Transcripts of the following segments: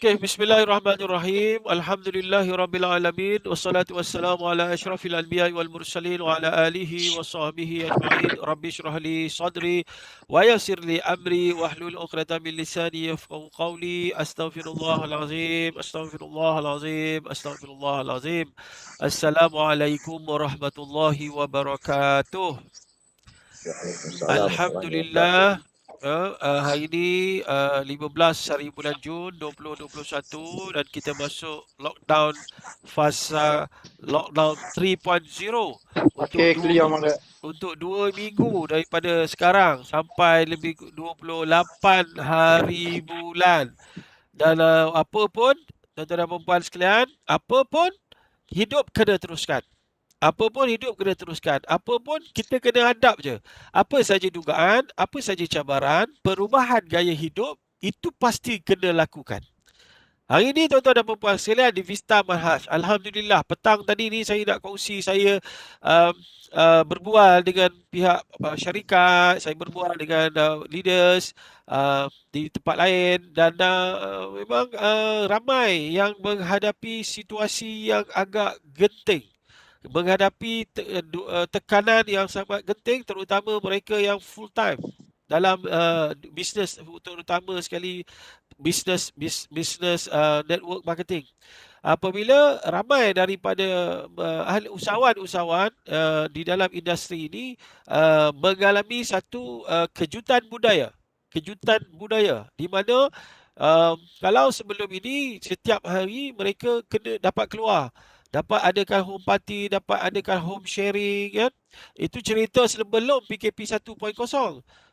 Okey, bismillahirrahmanirrahim. Alhamdulillahirabbil alamin wassalatu wassalamu ala asyrafil anbiya'i wal mursalin wa ala alihi wa sahbihi ajma'in. Rabbi shrah li sadri wa yassir li amri wahlul 'uqdatam min lisani yafqahu qawli. Astaghfirullahal azim, astaghfirullahal azim, astaghfirullahal azim. Assalamualaikum warahmatullahi wabarakatuh. Waalaikumsalam warahmatullahi wabarakatuh. Alhamdulillah, hari ini 15 hari bulan Jun 2021 dan kita masuk lockdown fasa lockdown 3.0 untuk Okey, clear mangga. untuk 2 minggu daripada sekarang sampai lebih 28 hari bulan. Dan apa pun tuan-tuan dan puan sekalian, apa pun hidup kena teruskan. Apa pun hidup kena teruskan. Apa pun kita kena hadap je. Apa saja dugaan, apa saja cabaran, perubahan gaya hidup, itu pasti kena lakukan. Hari ini tuan-tuan dan puan sekalian di Vista Manhaj. Alhamdulillah, petang tadi ni saya nak kongsi, saya um, berbual dengan pihak syarikat, saya berbual dengan leaders di tempat lain dan memang ramai yang menghadapi situasi yang agak genting, menghadapi tekanan yang sangat genting, terutama mereka yang full time dalam bisnes, terutama sekali bisnes network marketing. Apabila ramai daripada ahli usahawan-usahawan di dalam industri ini mengalami satu kejutan budaya di mana kalau sebelum ini setiap hari mereka kena dapat keluar, dapat adakan home party, dapat adakan home sharing, kan? Itu cerita sebelum PKP 1.0.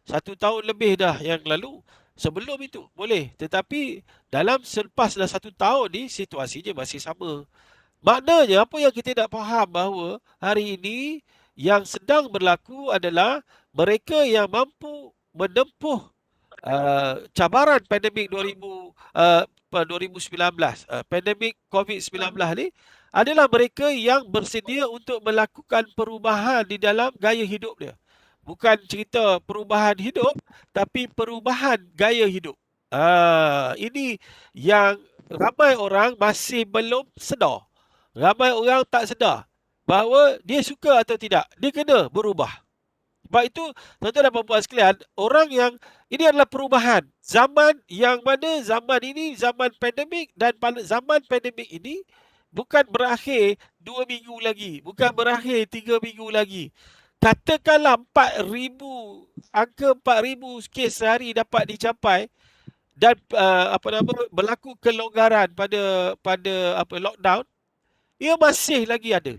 1 tahun lebih dah yang lalu. Sebelum itu boleh, tetapi dalam selepas dah 1 tahun ni situasinya masih sama. Maknanya apa yang kita nak faham bahawa hari ini yang sedang berlaku adalah mereka yang mampu menempuh cabaran pandemik 2019, pandemik COVID-19 ni adalah mereka yang bersedia untuk melakukan perubahan di dalam gaya hidup dia. Bukan cerita perubahan hidup, tapi perubahan gaya hidup. Ini yang ramai orang masih belum sedar. Ramai orang tak sedar bahawa dia suka atau tidak, dia kena berubah. Sebab itu, tuan-tuan dan puan-puan sekalian, orang yang ini adalah perubahan. Zaman yang mana zaman ini, zaman pandemik, dan pada zaman pandemik ini bukan berakhir 2 minggu lagi, bukan berakhir 3 minggu lagi. Katakanlah 4,000, angka 4,000 kes sehari dapat dicapai dan berlaku kelonggaran pada lockdown, ia masih lagi ada.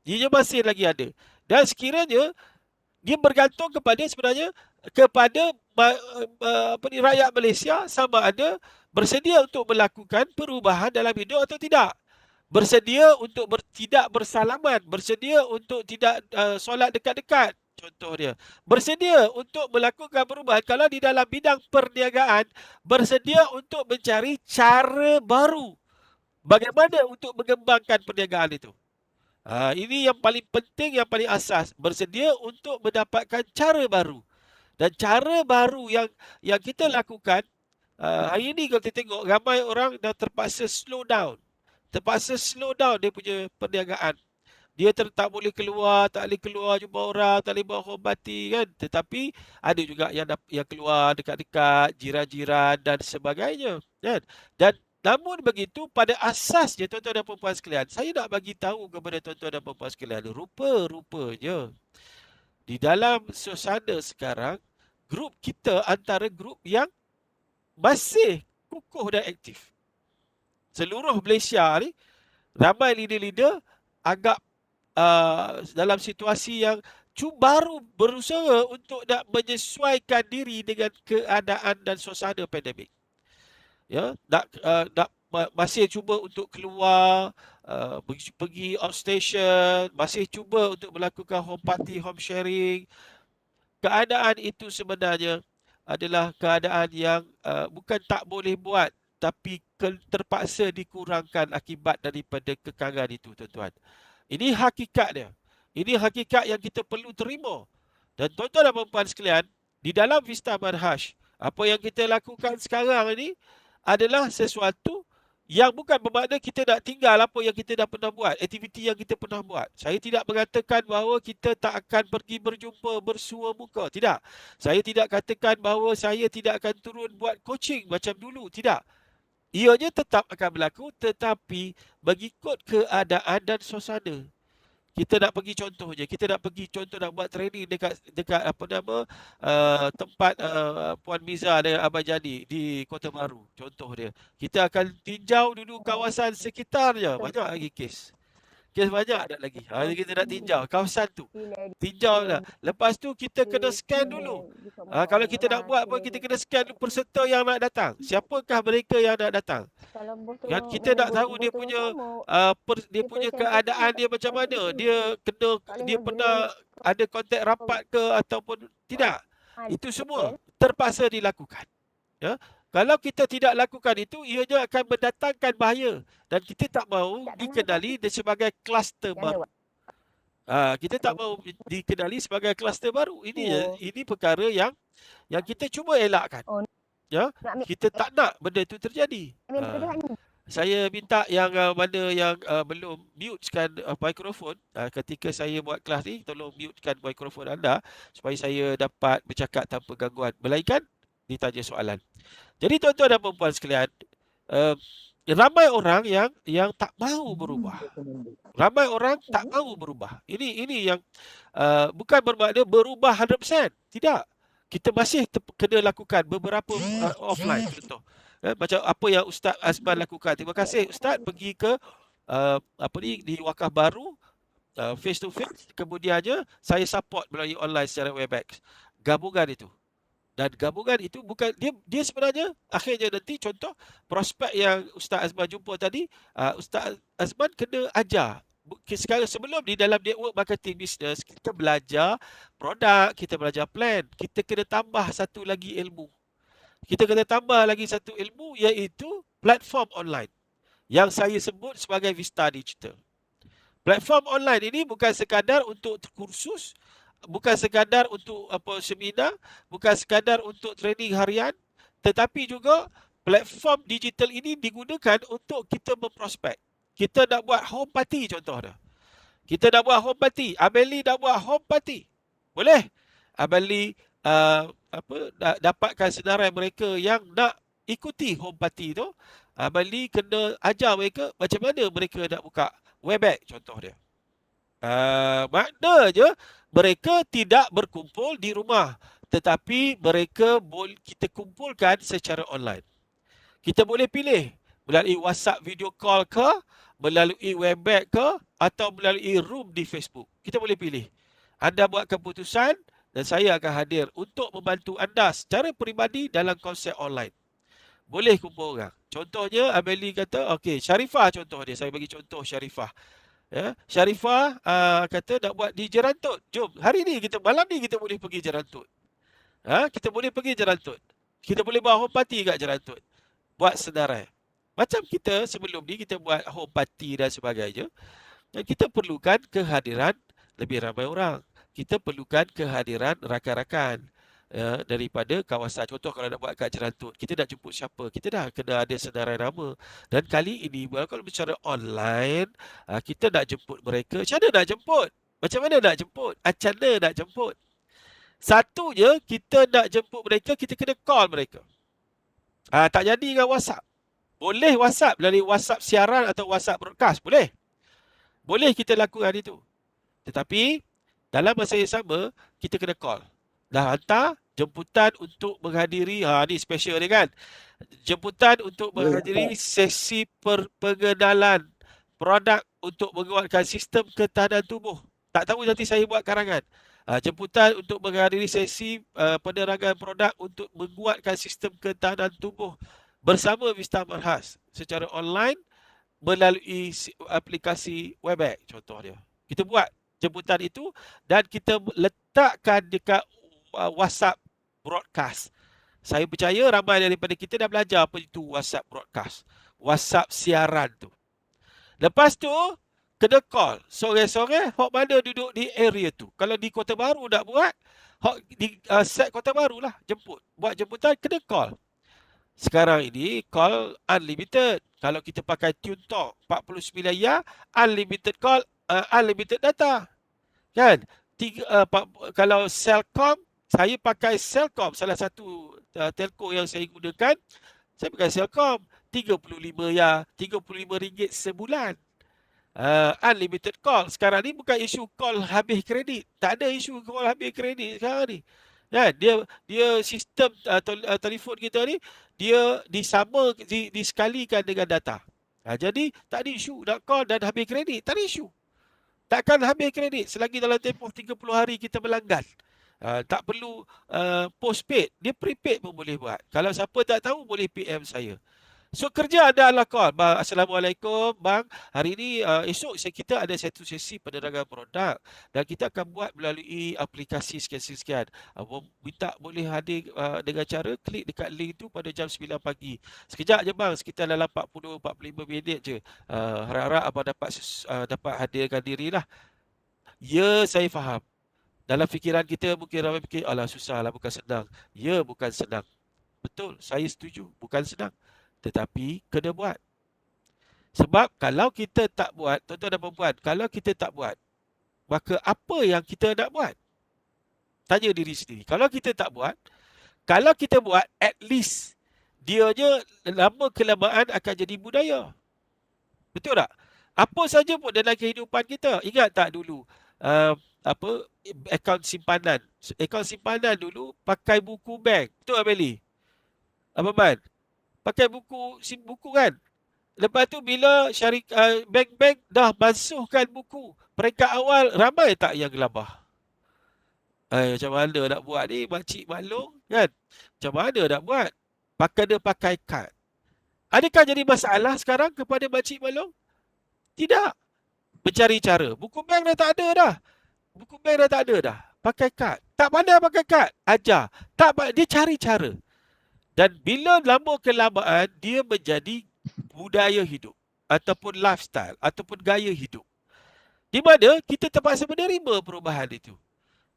Ia masih lagi ada. Dan sekiranya dia bergantung kepada rakyat Malaysia sama ada bersedia untuk melakukan perubahan dalam hidup atau tidak. Bersedia untuk tidak bersalaman, bersedia untuk tidak solat dekat-dekat, contoh dia. Bersedia untuk melakukan perubahan kalau di dalam bidang perniagaan, bersedia untuk mencari cara baru bagaimana untuk mengembangkan perniagaan itu. Ini yang paling penting, yang paling asas, bersedia untuk mendapatkan cara baru. Dan cara baru yang kita lakukan hari ini, kalau kita tengok ramai orang dah terpaksa slow down dia punya perniagaan. Dia tak boleh keluar, jumpa orang, tak boleh buat hormati, kan. Tetapi ada juga yang keluar dekat-dekat jiran-jiran dan sebagainya, kan. Dan namun begitu, pada asasnya tuan-tuan dan puan-puan sekalian, saya nak bagi tahu kepada tuan-tuan dan puan-puan sekalian, rupa-rupanya di dalam suasana sekarang, grup kita antara grup yang masih kukuh dan aktif. Seluruh Malaysia ni ramai leader-leader agak dalam situasi yang baru berusaha untuk nak menyesuaikan diri dengan keadaan dan suasana pandemik. Ya, masih cuba untuk keluar, pergi outstation, masih cuba untuk melakukan home party, home sharing. Keadaan itu sebenarnya adalah keadaan yang bukan tak boleh buat, tapi terpaksa dikurangkan akibat daripada kekangan itu, tuan-tuan. Ini hakikat dia. Ini hakikat yang kita perlu terima. Dan tuan-tuan dan puan-puan sekalian, di dalam Vista Manhaj, apa yang kita lakukan sekarang ini adalah sesuatu yang bukan bermakna kita nak tinggal apa yang kita dah pernah buat, aktiviti yang kita pernah buat. Saya tidak mengatakan bahawa kita tak akan pergi berjumpa bersua muka. Tidak. Saya tidak katakan bahawa saya tidak akan turun buat coaching macam dulu. Tidak. Ianya tetap akan berlaku tetapi mengikut keadaan dan suasana. Kita nak pergi contoh je. Kita nak pergi contoh nak buat training dekat apa nama tempat Puan Miza dengan Abang Jadi di Kota Baru. Contoh dia. Kita akan tinjau dulu kawasan sekitarnya. Banyak lagi kes. Kes banyak tak lagi. Jadi kita nak tinjau kawasan tu. Tinjau lah. Lepas tu kita kena scan dulu. Kalau kita nak buat pun kita kena scan dulu peserta yang nak datang. Siapakah mereka yang nak datang? Kan kita nak tahu dia punya dia punya keadaan dia macam mana. Dia pernah ada kontak rapat ke ataupun tidak. Itu semua terpaksa dilakukan. Ya. Kalau kita tidak lakukan itu, ianya akan mendatangkan bahaya dan kita tak mahu dikenali sebagai kluster baru. Kita tak mahu dikenali sebagai kluster baru. Ini perkara yang kita cuba elakkan. Ya, kita tak nak benda itu terjadi. Saya minta yang mana yang belum mutekan mikrofon ketika saya buat kelas ni, tolong mutekan mikrofon anda supaya saya dapat bercakap tanpa gangguan. Melainkan ditanya soalan. Jadi tuan-tuan dan puan-puan sekalian, ramai orang yang tak mahu berubah. Ramai orang tak mahu berubah. Ini yang bukan bermakna berubah 100%. Tidak. Kita masih kena lakukan beberapa offline contoh. Macam apa yang Ustaz Azman lakukan. Terima kasih Ustaz pergi ke di Wakaf Baru face to face, kemudiannya saya support melalui online secara Webex. Gabungan itu. Dan gabungan itu bukan dia sebenarnya akhirnya nanti contoh prospek yang Ustaz Azman jumpa tadi, Ustaz Azman kena ajar. Sekarang sebelum di dalam network marketing business kita belajar produk, kita belajar plan, kita kena tambah satu lagi ilmu. Kita kena tambah lagi satu ilmu iaitu platform online yang saya sebut sebagai Vista Digital. Platform online ini bukan sekadar untuk kursus, bukan sekadar untuk seminar, bukan sekadar untuk training harian, tetapi juga platform digital ini digunakan untuk kita memprospek. Kita nak buat home party contohnya. Kita nak buat home party. Abang Lee nak buat home party. Boleh? Abang Lee dapatkan senarai mereka yang nak ikuti home party tu. Abang Lee kena ajar mereka macam mana mereka nak buka Webex contoh dia. Maknanya mereka tidak berkumpul di rumah, tetapi kita kumpulkan secara online. Kita boleh pilih melalui WhatsApp video call ke, melalui Webex ke, atau melalui room di Facebook. Kita boleh pilih. Anda buat keputusan dan saya akan hadir untuk membantu anda secara peribadi dalam konsep online. Boleh kumpul orang. Contohnya Abang Lee kata, okey, Sharifah contoh dia. Saya bagi contoh Sharifah. Ya, Sharifah kata nak buat di Jerantut. Jom, hari ni malam ni kita boleh pergi Jerantut. Kita boleh pergi Jerantut. Kita boleh buat home party kat Jerantut. Buat senarai. Macam kita sebelum ni kita buat home party dan sebagainya. Dan kita perlukan kehadiran lebih ramai orang. Kita perlukan kehadiran rakan-rakan daripada kawasan. Contoh kalau nak buat kat Jerantut, kita nak jemput siapa? Kita dah kena ada senarai nama. Dan kali ini kalau bicara online, kita nak jemput mereka. Macam mana nak jemput? Macam mana nak jemput? Macam mana nak jemput? Satunya, kita nak jemput mereka, kita kena call mereka. Tak jadi dengan WhatsApp. Boleh WhatsApp, melalui WhatsApp siaran atau WhatsApp broadcast. Boleh. Boleh kita lakukan itu. Tetapi, dalam masa yang sama, kita kena call. Dah hantar jemputan untuk menghadiri, ni special dia kan. Jemputan untuk menghadiri sesi pengenalan produk untuk menguatkan sistem ketahanan tubuh. Tak tahu nanti saya buat karangan. Jemputan untuk menghadiri sesi penerangan produk untuk menguatkan sistem ketahanan tubuh bersama Vista Marhas secara online melalui aplikasi Webex contoh dia. Kita buat jemputan itu dan kita letakkan dekat WhatsApp broadcast. Saya percaya ramai daripada kita dah belajar apa itu WhatsApp broadcast. WhatsApp siaran tu. Lepas tu, kena call. Sore-sore, hok mana duduk di area tu. Kalau di Kota Baru nak buat, hok di set Kota Baru lah, jemput. Buat jemputan, kena call. Sekarang ini call unlimited. Kalau kita pakai Tune Talk 49 ya, unlimited call, unlimited data. Kan? Kalau Celcom, saya pakai Celcom, salah satu telco yang saya gunakan, saya pakai Celcom. 35 ya, RM35 sebulan. Unlimited call. Sekarang ni bukan isu call habis kredit. Tak ada isu call habis kredit sekarang ni. Kan? Dia sistem telefon kita ni, dia disekalikan dengan data. Jadi tak ada isu nak call dan habis kredit. Tak ada isu. Takkan habis kredit selagi dalam tempoh 30 hari kita melanggar. Tak perlu postpaid. Dia prepaid pun boleh buat. Kalau siapa tak tahu boleh PM saya. So kerja anda adalah call. Bang, Assalamualaikum bang. Hari ini esok kita ada satu sesi penerangan produk dan kita akan buat melalui aplikasi sekian-sekian. Minta boleh hadir dengan cara klik dekat link tu pada jam 9 pagi. Sekejap je bang, sekitar dalam 40-45 minit je. Harap-harap abang dapat hadirkan dirilah. Ya, saya faham. Dalam fikiran kita mungkin ramai fikir, alah susahlah, bukan senang. Ya, bukan senang. Betul, saya setuju. Bukan senang. Tetapi kena buat. Sebab kalau kita tak buat, tuan-tuan dan puan-puan, kalau kita tak buat, maka apa yang kita nak buat? Tanya diri sendiri. Kalau kita tak buat, kalau kita buat, at least dianya lama kelamaan akan jadi budaya. Betul tak? Apa saja pun dalam kehidupan kita. Ingat tak dulu akaun simpanan. Akaun simpanan dulu pakai buku bank. Betul tak, Meli? Abang Man? Pakai buku kan? Lepas tu bila bank-bank dah basuhkan buku, peringkat awal ramai tak yang gelabah? Macam mana nak buat ni, makcik maklum kan? Macam mana nak buat? Pakai kad. Adakah jadi masalah sekarang kepada makcik maklum? Tidak. Mencari cara. Buku bank dah tak ada dah. Pakai kad. Tak pandai pakai kad, ajar. Dia cari cara. Dan bila lama kelamaan, dia menjadi budaya hidup ataupun lifestyle ataupun gaya hidup, di mana kita terpaksa menerima perubahan itu.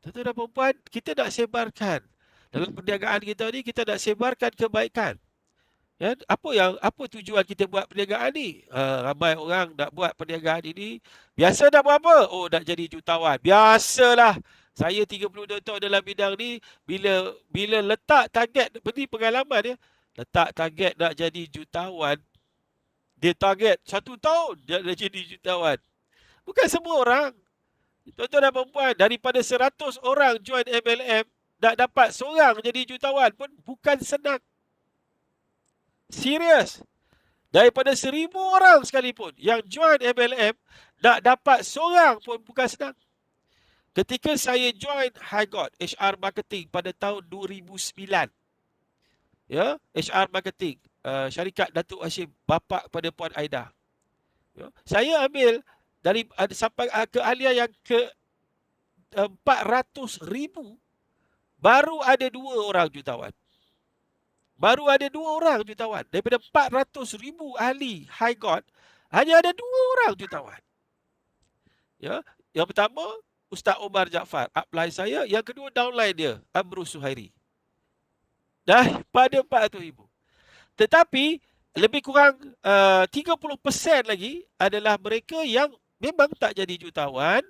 Tuan-tuan dan puan-puan, kita nak sebarkan dalam perniagaan kita ni, kita nak sebarkan kebaikan. Ya, apa tujuan kita buat perniagaan ni? Ramai orang nak buat perniagaan ini, biasa nak buat apa? Oh, nak jadi jutawan. Biasalah. Saya 32 tahun dalam bidang ni, bila letak target, ini pengalaman dia, letak target nak jadi jutawan, dia target 1 tahun dia nak jadi jutawan. Bukan semua orang. Tuan-tuan dan puan-puan, daripada 100 orang join MLM, nak dapat seorang jadi jutawan pun bukan senang. Serius. Daripada 1,000 orang sekalipun yang join MLM, nak dapat seorang pun bukan senang. Ketika saya join HighGod HR Marketing pada tahun 2009, ya, HR Marketing, syarikat Datuk Hashim, bapa kepada Puan Aida. Ya, saya ambil sampai keahlian yang ke 400,000, baru ada 2 orang jutawan. Daripada 400,000 ahli HighGod, hanya ada 2 orang jutawan. Ya, yang pertama Ustaz Omar Jaafar, upline saya. Yang kedua downline dia, Amrul Suhairi. Dah pada 400,000. Tetapi lebih kurang 30% lagi adalah mereka yang memang tak jadi jutawan,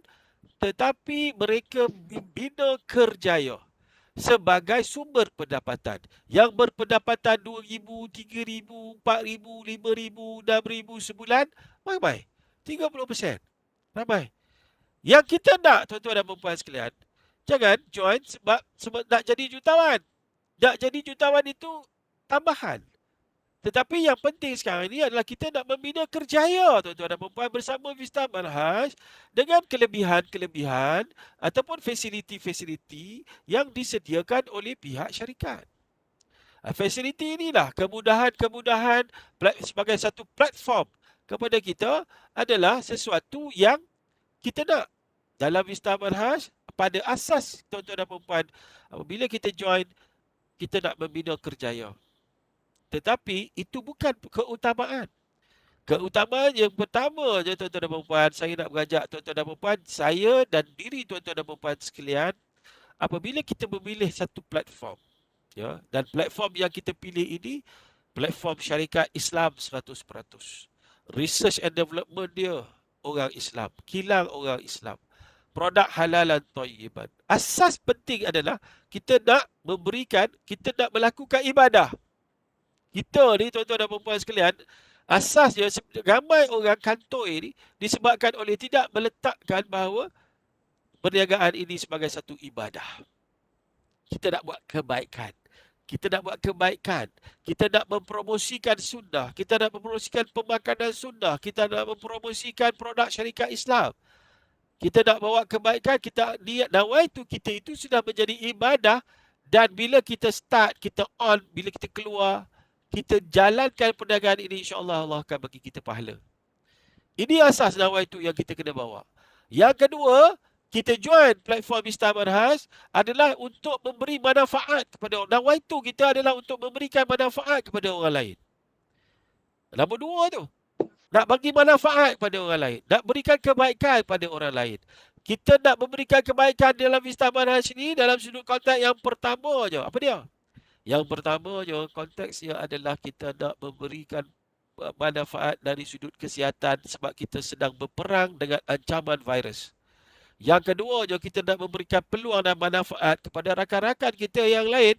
tetapi mereka bina kerjaya sebagai sumber pendapatan. Yang berpendapatan 2,000, 3,000, 4,000, 5,000, 6,000 sebulan, ramai. 30%. Ramai. Yang kita nak, tuan-tuan dan puan-puan sekalian, jangan join sebab nak jadi jutawan. Nak jadi jutawan itu tambahan. Tetapi yang penting sekarang ini adalah kita nak membina kerjaya, tuan-tuan dan puan-puan, bersama Vista Manhaj dengan kelebihan-kelebihan ataupun fasiliti-fasiliti yang disediakan oleh pihak syarikat. Fasiliti inilah, kemudahan-kemudahan sebagai satu platform kepada kita adalah sesuatu yang kita nak dalam Vista Manhaj. Pada asas, tuan-tuan dan puan-puan, apabila kita join, kita nak membina kerjaya. Tetapi itu bukan keutamaan. Keutamaan yang pertama je, tuan-tuan dan puan-puan, saya nak mengajak tuan-tuan dan puan-puan, saya dan diri tuan-tuan dan puan-puan sekalian, apabila kita memilih satu platform, ya, dan platform yang kita pilih ini Platform syarikat Islam 100%. Research and development dia orang Islam. Kilang orang Islam. Produk halalan thayyiban. Asas penting adalah kita nak memberikan, kita nak melakukan ibadah. Kita ni tuan-tuan dan puan-puan sekalian, asasnya ramai orang kantoi ni disebabkan oleh tidak meletakkan bahawa perniagaan ini sebagai satu ibadah. Kita nak buat kebaikan. Kita nak buat kebaikan. Kita nak mempromosikan sunnah. Kita nak mempromosikan pemakanan sunnah. Kita nak mempromosikan produk syarikat Islam. Kita nak bawa kebaikan. Kita niat nawaitu kita itu sudah menjadi ibadah. Dan bila kita start, kita on, bila kita keluar, kita jalankan perniagaan ini, insya-Allah Allah akan bagi kita pahala. Ini asas nawaitu yang kita kena bawa. Yang kedua, kita join platform Miftah Manhaj adalah untuk memberi manfaat kepada orang. Nawaitu kita adalah untuk memberikan manfaat kepada orang lain. Nombor dua tu, nak bagi manfaat kepada orang lain. Nak berikan kebaikan kepada orang lain. Kita nak memberikan kebaikan dalam Miftah Manhaj ni dalam sudut konteks yang pertama je. Apa dia? Yang pertama je, konteksnya adalah kita nak memberikan manfaat dari sudut kesihatan sebab kita sedang berperang dengan ancaman virus. Yang kedua je, kita nak memberikan peluang dan manfaat kepada rakan-rakan kita yang lain.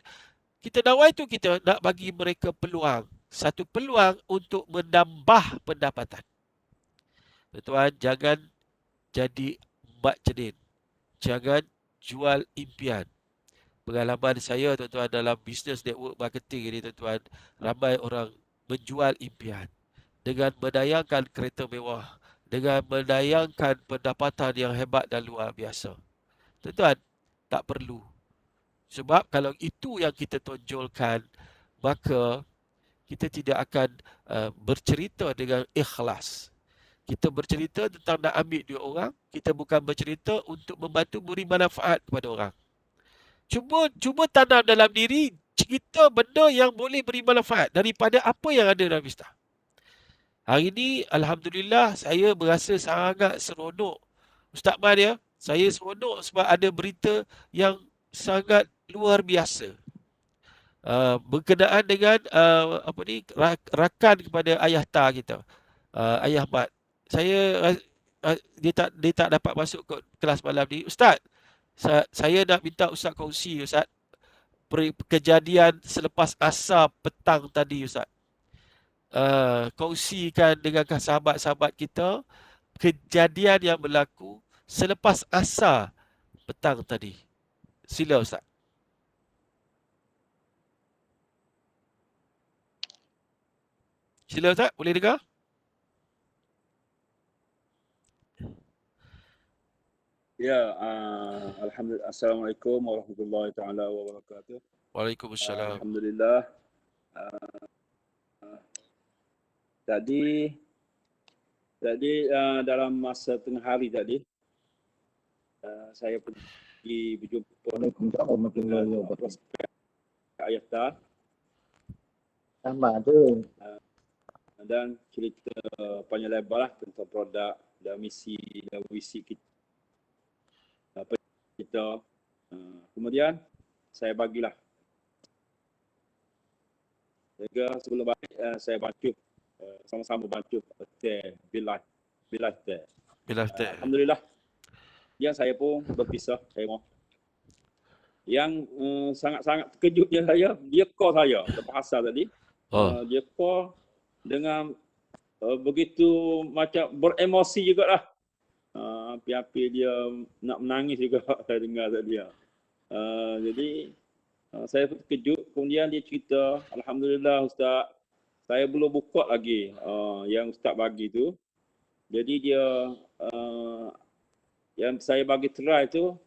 Kita nawaitu kita nak bagi mereka peluang. Satu peluang untuk menambah pendapatan. Tuan-tuan, jangan jadi mak cenin. Jangan jual impian. Pengalaman saya tuan-tuan dalam business network marketing ini tuan-tuan, ramai orang menjual impian dengan menayangkan kereta mewah, dengan menayangkan pendapatan yang hebat dan luar biasa. Tuan-tuan, tak perlu. Sebab kalau itu yang kita tonjolkan, maka kita tidak akan bercerita dengan ikhlas. Kita bercerita tentang nak ambil duit orang, kita bukan bercerita untuk membantu beri manfaat kepada orang. Cuba tanam dalam diri cerita benda yang boleh beri manfaat daripada apa yang ada dalam Miftah. Hari ini, Alhamdulillah, saya berasa sangat seronok. Ustaz Man ya, saya seronok sebab ada berita yang sangat luar biasa. Berkenaan dengan rakan kepada ayah Ta kita, Ayah Mat. Dia tak dapat masuk ke kelas malam ni. Ustaz, saya nak minta Ustaz kongsi, Ustaz, kejadian selepas asar petang tadi, Ustaz. Kongsikan dengan sahabat-sahabat kita kejadian yang berlaku selepas asar petang tadi. Sila, Ustaz. Sila, Ustaz. Boleh dengar? Ya, alhamdulillah. Assalamualaikum warahmatullahi taala wabarakatuh. Waalaikumsalam. Alhamdulillah. Tadi dalam masa tengah hari tadi, saya pergi berjumpa dengan Ayah Ta. Sama tu. Dan cerita panjang lebar lah tentang produk dan misi dan visi kita. Kemudian saya bagilah. Juga sebelum balik saya bantu sama-sama bantu bilah teh. Alhamdulillah. Yang saya pun berpisah, saya mau. Yang sangat-sangat terkejutnya saya, dia call saya lepas asal tadi. Dia call dengan begitu macam beremosi jugalah. Api-api dia nak menangis juga saya dengar dia. Jadi saya terkejut. Kemudian dia cerita, Alhamdulillah Ustaz, saya belum buka lagi yang Ustaz bagi tu. Jadi dia yang saya bagi try tu,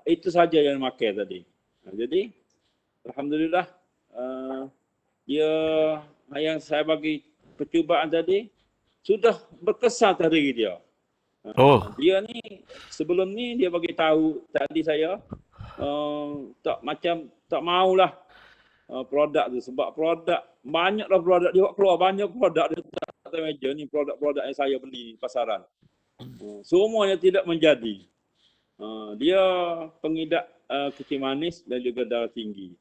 itu saja yang makai tadi. Jadi Alhamdulillah dia yang saya bagi percubaan tadi sudah berkesan tadi dia. Dia ni sebelum ni dia bagi tahu tadi saya tak maulah produk tu sebab produk banyaklah produk dia keluar banyak produk dia atas meja ni produk-produk yang saya beli di pasaran. Semuanya tidak menjadi. Dia pengidap kecil manis dan juga darah tinggi.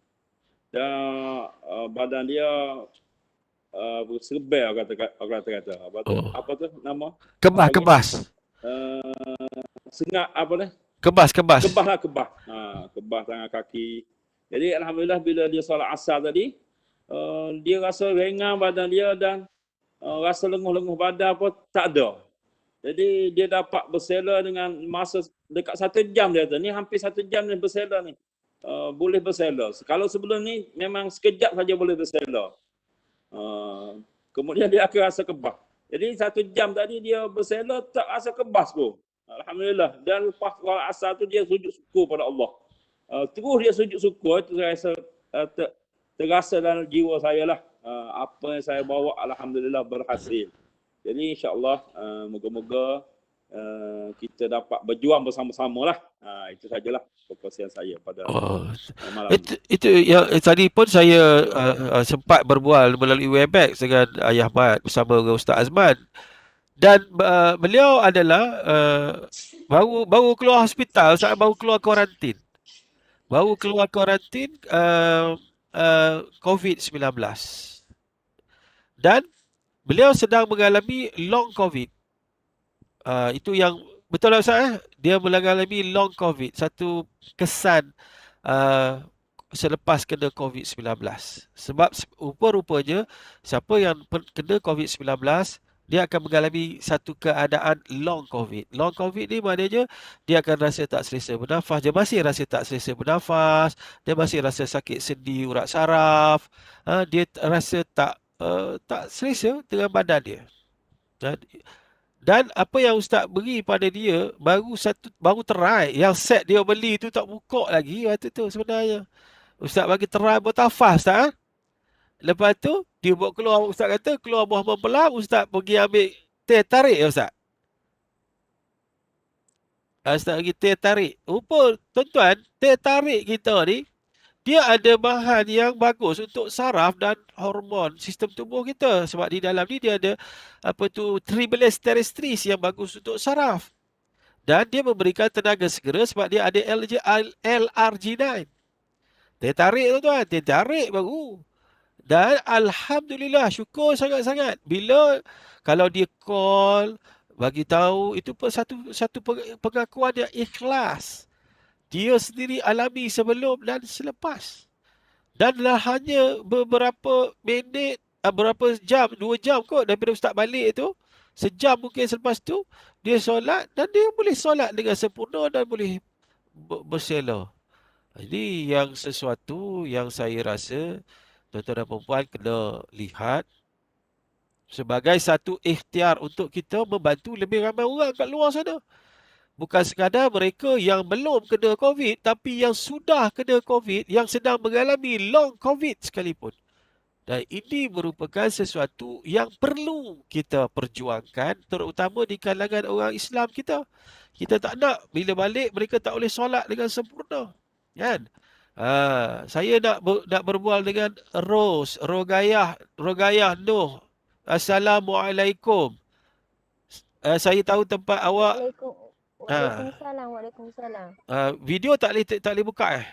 dan badan dia serbel kata. Oh. Apa tu nama? Kebas, Panggil kebas. Sengat apa ni? Kebas. Kebas. Kebas tangan kaki. Jadi alhamdulillah bila dia solat asar tadi, dia rasa ringan badan dia dan rasa lenguh-lenguh badan pun tak ada. Jadi dia dapat bersela dengan masa dekat 1 jam dia tu. Ni hampir 1 jam ni bersela ni. Boleh bersela. Kalau sebelum ni memang sekejap saja boleh bersela. Kemudian dia akan rasa kebas. Jadi 1 jam tadi dia bersela tak rasa kebas pun. Alhamdulillah. Dan lepas solat asar tu dia sujud syukur pada Allah. Terus dia sujud syukur, itu saya rasa terasa dalam jiwa saya lah. Apa yang saya bawa alhamdulillah berhasil. Jadi insya-Allah moga-moga kita dapat berjuang bersama-sama lah. Itu sajalah perkongsian saya pada malam ini. Itu yang tadi pun saya sempat berbual melalui Webex dengan Ayah Mat bersama dengan Ustaz Azman. Dan beliau adalah baru keluar hospital, saat baru keluar kuarantin. COVID-19. Dan beliau sedang mengalami long COVID. Itu yang betul lah Ustaz. Dia mengalami long COVID. Satu kesan selepas kena COVID-19. Sebab rupa-rupanya siapa yang kena COVID-19, dia akan mengalami satu keadaan long COVID. Long COVID ni maknanya dia akan rasa tak selesa bernafas. Dia masih rasa tak selesa bernafas. Dia masih rasa sakit sendi, urat saraf. Dia rasa tak selesa dengan badan dia. Dan apa yang Ustaz beri pada dia baru try. Yang set dia beli tu tak buka lagi waktu tu sebenarnya. Ustaz bagi try bertafas tak? Lepas tu dia buat keluar, Ustaz kata keluar buah mempelam, Ustaz pergi ambil teh tarik ya Ustaz. Ustaz pergi teh tarik. Rupa tuan-tuan, teh tarik kita ni dia ada bahan yang bagus untuk saraf dan hormon sistem tubuh kita. Sebab di dalam ni dia ada tribulus terrestris yang bagus untuk saraf. Dan dia memberikan tenaga segera sebab dia ada LRG9. Teh tarik tuan-tuan, teh tarik baru. Dan alhamdulillah, syukur sangat-sangat. Kalau dia call, bagi tahu, itu pun satu pengakuan yang ikhlas. Dia sendiri alami sebelum dan selepas. Dan hanya beberapa minit, berapa jam, 2 jam kot daripada Ustaz balik tu, sejam mungkin selepas tu, dia solat dan dia boleh solat dengan sempurna dan boleh bersela. Ini yang sesuatu yang saya rasa tuan-tuan dan perempuan kena lihat sebagai satu ikhtiar untuk kita membantu lebih ramai orang kat luar sana. Bukan sekadar mereka yang belum kena COVID, tapi yang sudah kena COVID, yang sedang mengalami long COVID sekalipun. Dan ini merupakan sesuatu yang perlu kita perjuangkan, terutama di kalangan orang Islam kita. Kita tak nak bila balik mereka tak boleh solat dengan sempurna. Kan? Saya nak berbual dengan Rogayah Noh. Assalamualaikum. Saya tahu tempat awak. Waalaikumsalam. Video tak boleh buka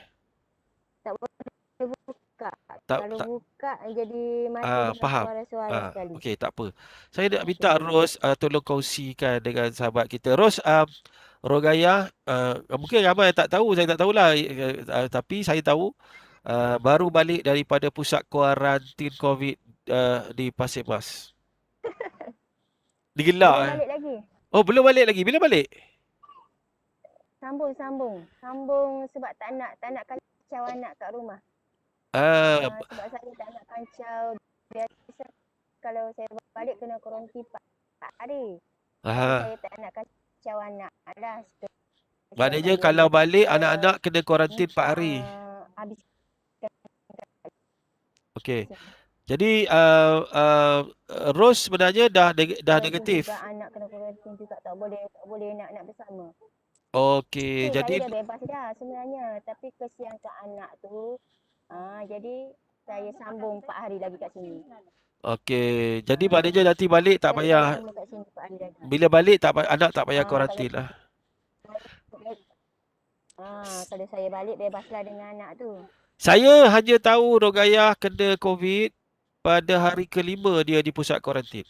Tak boleh buka. Kalau tak. Buka jadi mati dengan Faham. suara-suara sekali. Okey, tak apa. Saya nak minta Ros tolong kongsikan dengan sahabat kita. Ros, Rogayah, mungkin ramai yang tak tahu, saya tak tahulah. Tapi saya tahu baru balik daripada pusat kuarantin COVID di Pasir Mas. Digelak. Belum balik lagi. Oh, belum balik lagi. Bila balik? Sambung sebab tak nak kacau anak kat rumah. Sebab saya tak nak kacau. Biasa kalau saya balik kena kuarantin 4 hari. Saya tak nak kacau anak. Maknanya kalau balik anak-anak kena kuarantin 4 hari. Habis. Okey. Jadi Ros sebenarnya dah negatif. Juga anak kena kuarantin juga tak boleh nak bersama. Okey, jadi saya dah bebas dah sebenarnya, tapi kesian ke anak tu. Jadi saya sambung 4 hari lagi kat sini. Okey, jadi maknanya nanti balik tak payah. Bila balik anak tak payah kuarantin lah. Kalau saya balik bebaslah dengan anak tu. Saya hanya tahu Rogayah kena COVID pada hari ke-5 dia di pusat kuarantin.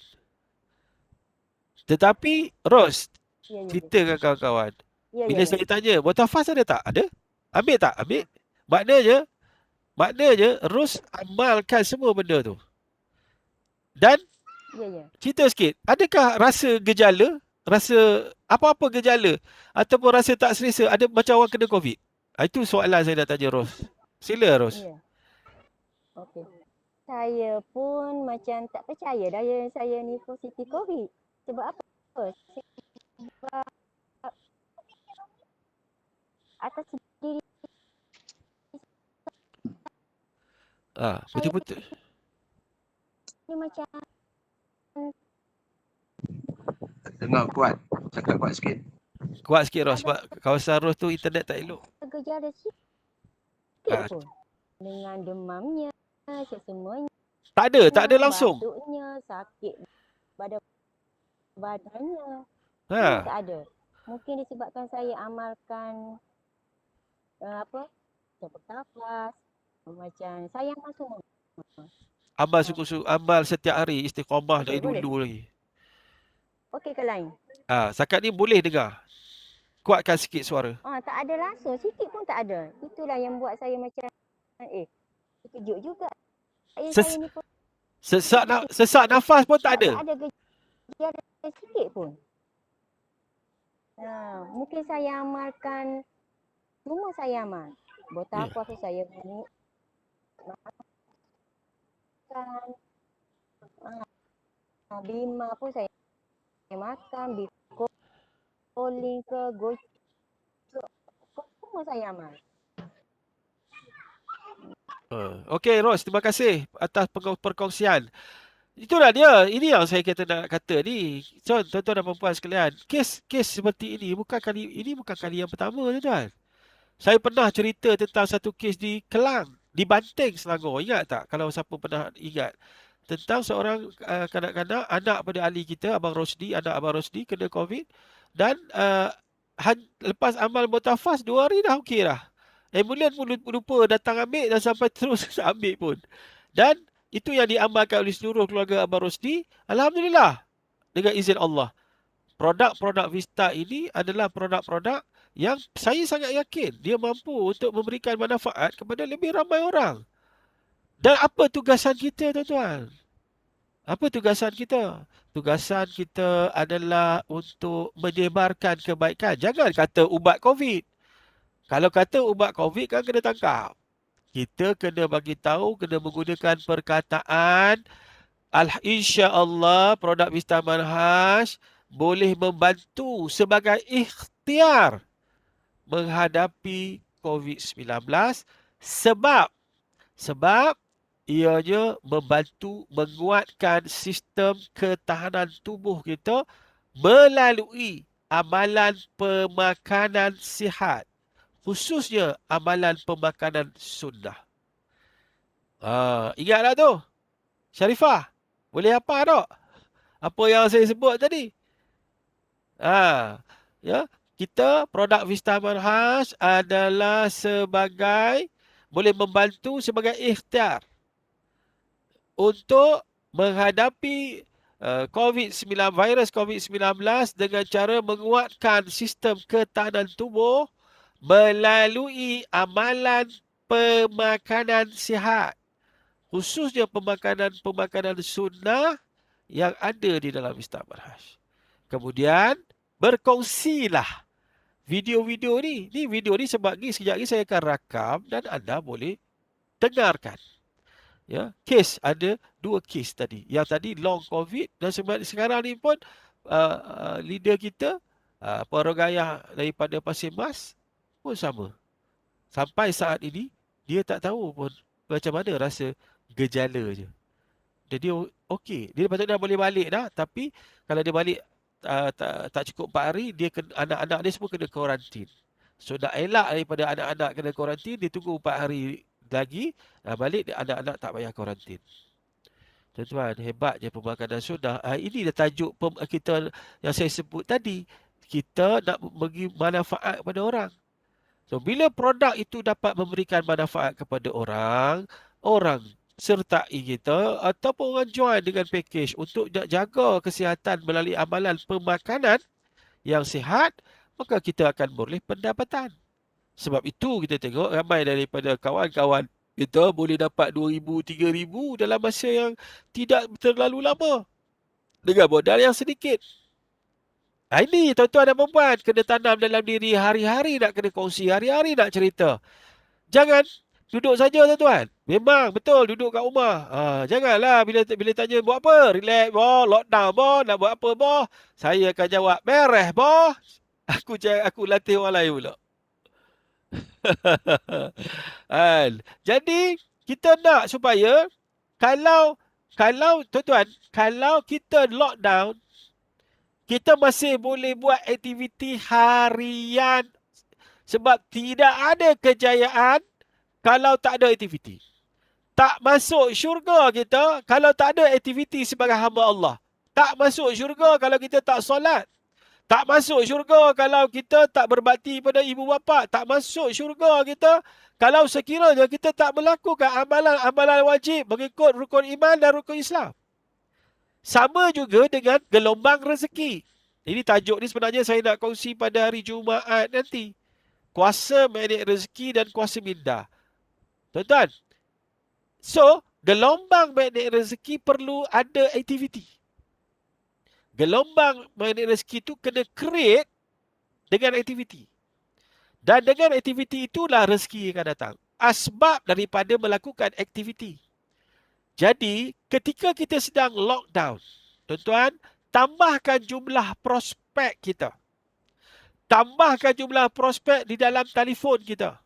Tetapi, Ros, cerita dengan kawan-kawan. Bila saya tanya, Botafas ada tak? Ada. Ambil tak? Ambil. Maknanya Ros amalkan semua benda tu. Dan cerita sikit, adakah rasa gejala, rasa apa-apa gejala ataupun rasa tak selesa, ada macam orang kena COVID? Itu soalan saya nak tanya Ros. Sila Ros. Ya. Okey. Saya pun macam tak percaya dah saya ni positif COVID. Sebab apa? Sebab atas diri betul-betul. ni macam dengar kuat. Cakap kuat sikit. Kuat sikit Ros, sebab kawasan Ros tu internet tak elok. gejala sikit pun. Dengan demamnya, semuanya. Tak ada langsung. Batuknya, sakit badannya. Tak ada. Mungkin disebabkan saya amalkan cepat nafas. Macam saya amal semua. Amal setiap hari istiqamah dari dulu lagi. Okey ke lain? Setakat ni boleh dengar. Kuatkan sikit suara. Tak ada langsung. Sikit pun tak ada. Itulah yang buat saya macam terkejut juga. Saya ni pun Sesak nafas pun tak ada. Tak ada gejala sikit pun. Mungkin saya amalkan, semua saya amal. Betapa pun saya makan. Bima pun saya makan. Beef calling ke, gocok. Semua saya amal. Okey Ros, terima kasih atas perkongsian. Itulah dia. Ini yang saya nak kata ni. So, tuan-tuan dan puan-puan sekalian, kes seperti ini bukan kali yang pertama, tuan-tuan. Saya pernah cerita tentang satu kes di Kelang, di Banting, Selangor. Ingat tak? Kalau siapa pernah ingat. Tentang seorang kanak-kanak, anak pada ahli kita, anak Abang Rosdi kena COVID. Dan lepas amal Botafas 2 hari dah okey dah. Ambulans pun lupa datang ambil dan sampai terus ambil pun. Dan itu yang diamalkan oleh seluruh keluarga Abang Rosdi. Alhamdulillah. Dengan izin Allah. Produk-produk Vista ini adalah produk-produk yang saya sangat yakin dia mampu untuk memberikan manfaat kepada lebih ramai orang. Dan apa tugasan kita, tuan-tuan? Apa tugasan kita? Tugasan kita adalah untuk menyebarkan kebaikan. Jangan kata ubat COVID. Kalau kata ubat COVID kan kena tangkap. Kita kena bagi tahu, kena menggunakan perkataan insya-Allah produk Vista Manhaj boleh membantu sebagai ikhtiar menghadapi COVID-19 sebab ianya membantu menguatkan sistem ketahanan tubuh kita melalui amalan pemakanan sihat. Khususnya amalan pemakanan sunnah. Ingatlah tu. Syarifah, boleh apa tak? Apa yang saya sebut tadi? Kita produk Vista Manhaj adalah boleh membantu sebagai ikhtiar untuk menghadapi virus COVID-19 dengan cara menguatkan sistem ketahanan tubuh melalui amalan pemakanan sihat. Khususnya pemakanan sunnah yang ada di dalam Vista Manhaj. Kemudian berkongsilah video-video ni. Video ni sekejap lagi saya akan rakam dan anda boleh dengarkan. Kes ada 2 kes tadi. Yang tadi long COVID dan sekarang ni pun leader kita Puan Rogayah daripada Pasir Mas pun sama. Sampai saat ini dia tak tahu pun macam mana rasa gejala je. Jadi okey, dia patutnya boleh balik dah, tapi kalau dia balik tak cukup 4 hari, anak-anak dia semua kena kuarantin. So nak elak daripada anak-anak kena kuarantin, dia tunggu 4 hari lagi, balik anak-anak tak payah kuarantin. Tuan-tuan, hebat je pemakanan sunnah. Ini dah tajuk kita yang saya sebut tadi. Kita nak bagi manfaat kepada orang. So, bila produk itu dapat memberikan manfaat kepada orang sertai kita ataupun orang join dengan package untuk jaga kesihatan melalui amalan pemakanan yang sihat, maka kita akan boleh pendapatan. Sebab itu kita tengok ramai daripada kawan-kawan kita boleh dapat 2,000, 3,000 dalam masa yang tidak terlalu lama dengan modal yang sedikit. Ini tuan-tuan dan puan kena tanam dalam diri hari-hari, nak kena kongsi hari-hari, nak cerita. Jangan duduk saja tuan-tuan. Memang betul duduk kat rumah. Janganlah bila tanya buat apa? Relax boh, lockdown boh, nak buat apa boh? Saya akan jawab, beres boh. Aku latih orang lain pula. Jadi kita nak supaya kalau tuan-tuan, kalau kita lockdown, kita masih boleh buat aktiviti harian sebab tidak ada kejayaan kalau tak ada aktiviti. Tak masuk syurga kita kalau tak ada aktiviti sebagai hamba Allah. Tak masuk syurga kalau kita tak solat. Tak masuk syurga kalau kita tak berbakti pada ibu bapa. Tak masuk syurga kita kalau sekiranya kita tak melakukan amalan-amalan wajib mengikut rukun iman dan rukun Islam. Sama juga dengan gelombang rezeki. Ini tajuk ni sebenarnya saya nak kongsi pada hari Jumaat nanti. Kuasa magnet rezeki dan kuasa minda. Tuan-tuan. So, gelombang magnet rezeki perlu ada aktiviti. Gelombang magnet rezeki itu kena create dengan aktiviti. Dan dengan aktiviti itulah rezeki akan datang. Asbab daripada melakukan aktiviti. Jadi, ketika kita sedang lockdown, tuan-tuan, tambahkan jumlah prospek kita. Tambahkan jumlah prospek di dalam telefon kita.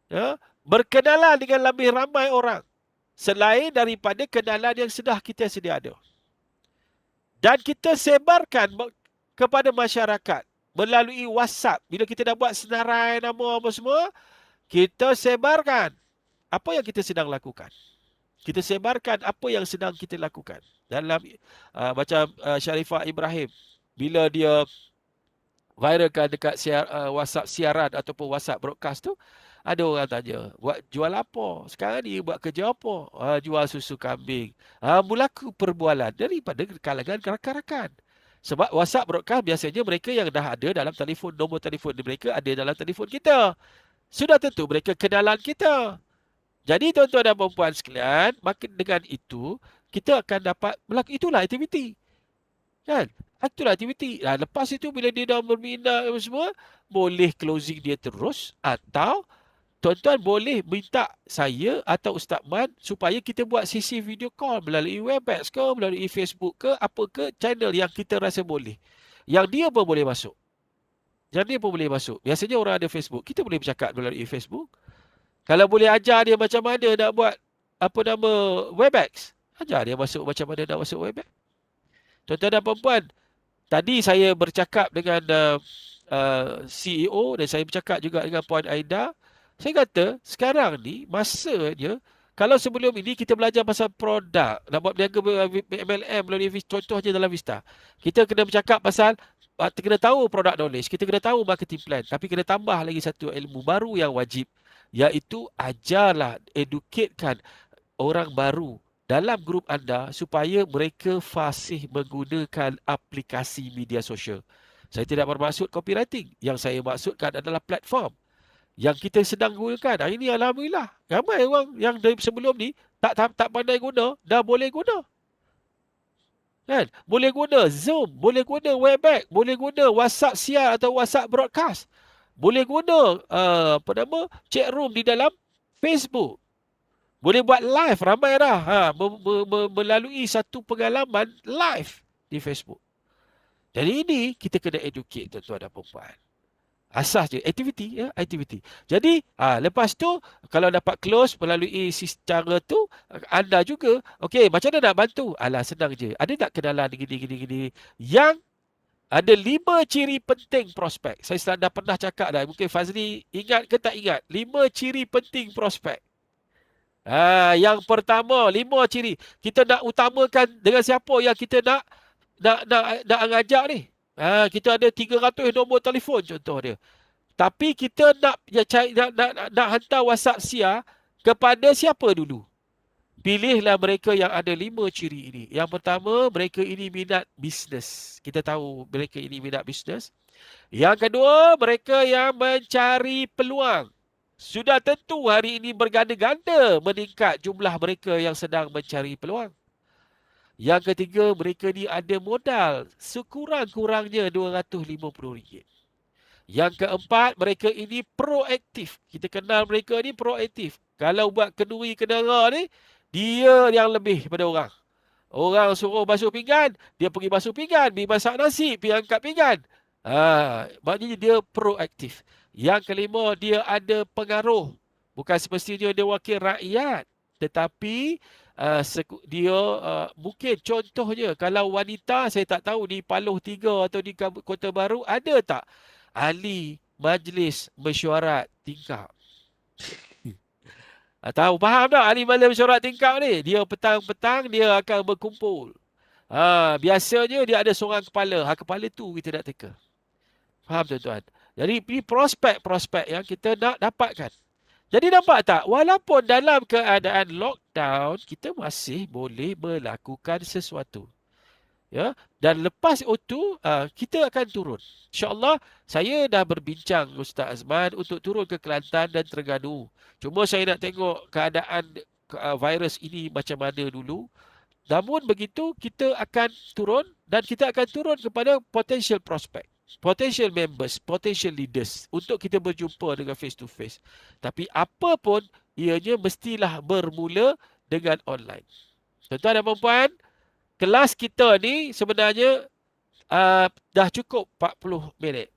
Ya? Berkenalan dengan lebih ramai orang. Selain daripada kenalan yang kita sedia ada. Dan kita sebarkan kepada masyarakat melalui WhatsApp. Bila kita dah buat senarai nama apa semua, kita sebarkan apa yang kita sedang lakukan. Kita sebarkan apa yang sedang kita lakukan. Dalam macam Sharifah Ibrahim, bila dia viralkan dekat WhatsApp siaran ataupun WhatsApp broadcast tu, ada orang tanya, jual apa? Sekarang ni buat kerja apa? Jual susu kambing. Mulaku perbualan daripada kalangan rakan-rakan. Sebab WhatsApp broadcast biasanya mereka yang dah ada dalam telefon, nombor telefon mereka ada dalam telefon kita. Sudah tentu mereka kenalan kita. Jadi tuan-tuan dan puan-puan sekalian, makin dengan itu, kita akan dapat melakukan, itulah aktiviti. Kan? Itulah aktiviti. Lepas itu bila dia dah berminat semua, boleh closing dia terus atau tuan-tuan boleh minta saya atau Ustaz Man supaya kita buat sesi video call melalui Webex ke, melalui Facebook ke, apa ke, channel yang kita rasa boleh. Yang dia pun boleh masuk. Biasanya orang ada Facebook. Kita boleh bercakap melalui Facebook. Kalau boleh ajar dia macam mana nak buat Webex. Ajar dia masuk macam mana nak masuk Webex. Tuan-tuan dan puan-puan, tadi saya bercakap dengan CEO dan saya bercakap juga dengan Puan Aida. Saya kata, sekarang ni masanya, kalau sebelum ini kita belajar pasal produk, nak buat berniaga MLM melalui contohnya dalam Vista. Kita kena bercakap pasal, kita kena tahu product knowledge, kita kena tahu marketing plan. Tapi kena tambah lagi satu ilmu baru yang wajib, iaitu ajarlah, educatekan orang baru dalam grup anda supaya mereka fasih menggunakan aplikasi media sosial. Saya tidak bermaksud copywriting. Yang saya maksudkan adalah platform yang kita sedang gunakan. Ini alhamdulillah, ramai orang yang dari sebelum ni tak pandai guna, dah boleh guna. Kan? Boleh guna Zoom, boleh guna Webex, boleh guna WhatsApp siar atau WhatsApp broadcast. Boleh guna chat room di dalam Facebook. Boleh buat live, ramai dah melalui satu pengalaman live di Facebook. Jadi ini kita kena educate tuan-tuan dan puan-puan. Asas je, aktiviti. Jadi, lepas tu, kalau dapat close melalui secara tu, anda juga, okey, macam mana nak bantu? Senang je. Ada tak kenalan gini. Yang ada 5 ciri penting prospek. Saya dah pernah cakap dah. Mungkin Fazli ingat ke tak ingat? 5 ciri penting prospek. Yang pertama, 5 ciri. Kita nak utamakan dengan siapa yang kita nak ngajak ni. Kita ada 300 nombor telefon contoh dia. Tapi kita nak hantar WhatsApp Sia kepada siapa dulu? Pilihlah mereka yang ada 5 ciri ini. Yang pertama, mereka ini minat bisnes. Kita tahu mereka ini minat bisnes. Yang kedua, mereka yang mencari peluang. Sudah tentu hari ini berganda-ganda meningkat jumlah mereka yang sedang mencari peluang. Yang ketiga, mereka ni ada modal sekurang-kurangnya RM250. Yang keempat, mereka ini proaktif. Kita kenal mereka ni proaktif. Kalau buat kenduri kendara ni, dia yang lebih daripada orang. Orang suruh basuh pinggan, dia pergi basuh pinggan, pergi masak nasi, pergi angkat pinggan. Maknanya dia proaktif. Yang kelima, dia ada pengaruh. Bukan semestinya dia wakil rakyat. Tetapi dia mungkin contohnya, kalau wanita, saya tak tahu di Paloh 3 atau di Kota Baru, ada tak ahli majlis mesyuarat tingkap? Tahu, faham tak ahli majlis mesyuarat tingkap ni? Dia petang-petang dia akan berkumpul. Biasanya dia ada seorang kepala. Kepala tu kita nak teka. Faham tuan-tuan? Jadi ini prospek-prospek yang kita nak dapatkan. Jadi nampak tak? Walaupun dalam keadaan lockdown, kita masih boleh melakukan sesuatu. Ya, dan lepas itu kita akan turun. InsyaAllah saya dah berbincang Ustaz Azman untuk turun ke Kelantan dan Terengganu. Cuma saya nak tengok keadaan virus ini macam mana dulu. Namun begitu kita akan turun dan kita akan turun kepada potential prospect, potential members, potential leaders untuk kita berjumpa dengan face to face. Tapi apa pun ianya mestilah bermula dengan online. Tuan-tuan dan puan-puan, kelas kita ni sebenarnya dah cukup 40 minit.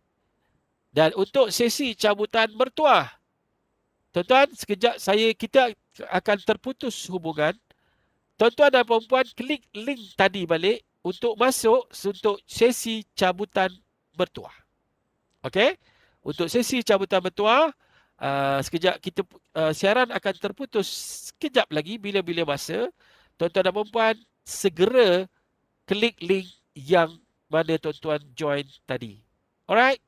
Dan untuk sesi cabutan mertuah, tuan-tuan, sekejap kita akan terputus hubungan. Tuan-tuan dan puan-puan, klik link tadi balik untuk masuk untuk sesi cabutan mertuah. Okey? Untuk sesi cabutan mertuah, sekejap kita siaran akan terputus sekejap lagi bila-bila masa. Tuan-tuan dan puan-puan, segera klik link yang mana tuan-tuan join tadi. Alright?